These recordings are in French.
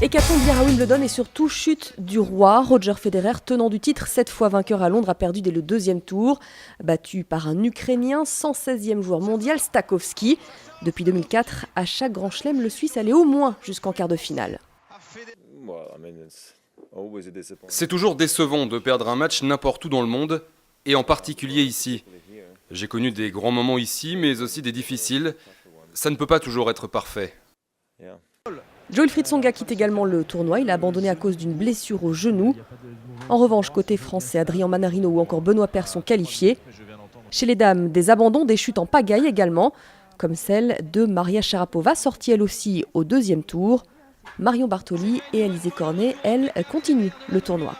Hécatombe hier à Wimbledon et surtout chute du roi. Roger Federer, tenant du titre, 7 fois vainqueur à Londres, a perdu dès le deuxième tour. Battu par un Ukrainien, 116e joueur mondial, Stakhovski. Depuis 2004, à chaque Grand Chelem, le Suisse allait au moins jusqu'en quart de finale. C'est toujours décevant de perdre un match n'importe où dans le monde, et en particulier ici. J'ai connu des grands moments ici, mais aussi des difficiles. Ça ne peut pas toujours être parfait. Jo-Wilfried Tsonga quitte également le tournoi. Il a abandonné à cause d'une blessure au genou. En revanche, côté français, Adrien Manarino ou encore Benoît Paire sont qualifiés. Chez les dames, des abandons, des chutes en pagaille également, comme celle de Maria Sharapova, sortie elle aussi au deuxième tour. Marion Bartoli et Alizé Cornet, elles, continuent le tournoi.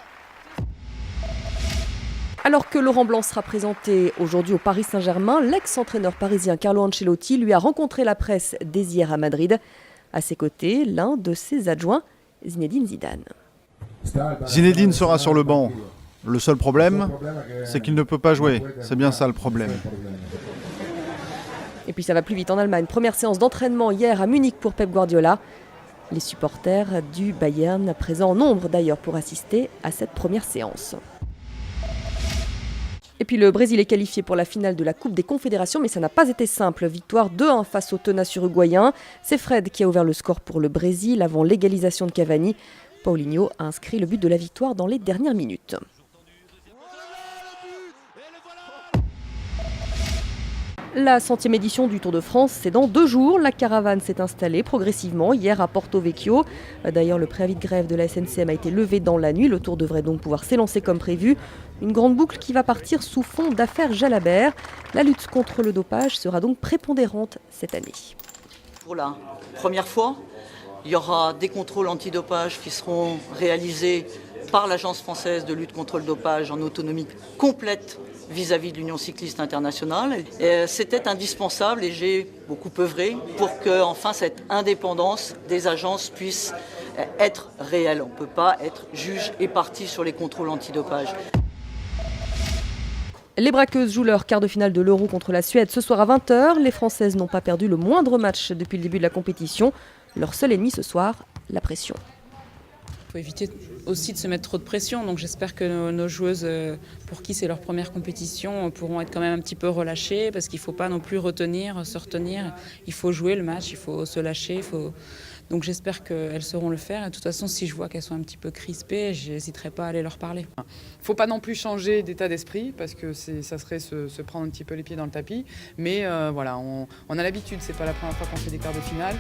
Alors que Laurent Blanc sera présenté aujourd'hui au Paris Saint-Germain, l'ex-entraîneur parisien Carlo Ancelotti lui a rencontré la presse dès hier à Madrid. À ses côtés, l'un de ses adjoints, Zinedine Zidane. Zinedine sera sur le banc. Le seul problème, c'est qu'il ne peut pas jouer. C'est bien ça le problème. Et puis ça va plus vite en Allemagne. Première séance d'entraînement hier à Munich pour Pep Guardiola. Les supporters du Bayern, présents en nombre d'ailleurs pour assister à cette première séance. Et puis le Brésil est qualifié pour la finale de la Coupe des Confédérations, mais ça n'a pas été simple. Victoire 2-1 face au tenace uruguayen. C'est Fred qui a ouvert le score pour le Brésil avant l'égalisation de Cavani. Paulinho a inscrit le but de la victoire dans les dernières minutes. La 100e édition du Tour de France, c'est dans 2 jours. La caravane s'est installée progressivement hier à Porto Vecchio. D'ailleurs, le préavis de grève de la SNCM a été levé dans la nuit. Le Tour devrait donc pouvoir s'élancer comme prévu. Une grande boucle qui va partir sous fond d'affaires Jalabert. La lutte contre le dopage sera donc prépondérante cette année. Pour la première fois, il y aura des contrôles antidopage qui seront réalisés par l'Agence française de lutte contre le dopage en autonomie complète vis-à-vis de l'Union cycliste internationale. C'était indispensable et j'ai beaucoup œuvré pour que enfin cette indépendance des agences puisse être réelle. On ne peut pas être juge et partie sur les contrôles antidopage. Les braqueuses jouent leur quart de finale de l'Euro contre la Suède ce soir à 20h. Les Françaises n'ont pas perdu le moindre match depuis le début de la compétition. Leur seul ennemi ce soir, la pression. Il faut éviter aussi de se mettre trop de pression. Donc j'espère que nos joueuses, pour qui c'est leur première compétition, pourront être quand même un petit peu relâchées parce qu'il ne faut pas non plus se retenir. Il faut jouer le match, il faut se lâcher. Donc j'espère qu'elles sauront le faire. Et de toute façon, si je vois qu'elles sont un petit peu crispées, je n'hésiterai pas à aller leur parler. Il ne faut pas non plus changer d'état d'esprit parce que ça serait se prendre un petit peu les pieds dans le tapis. Mais voilà, on a l'habitude, ce n'est pas la première fois qu'on fait des quarts de finale.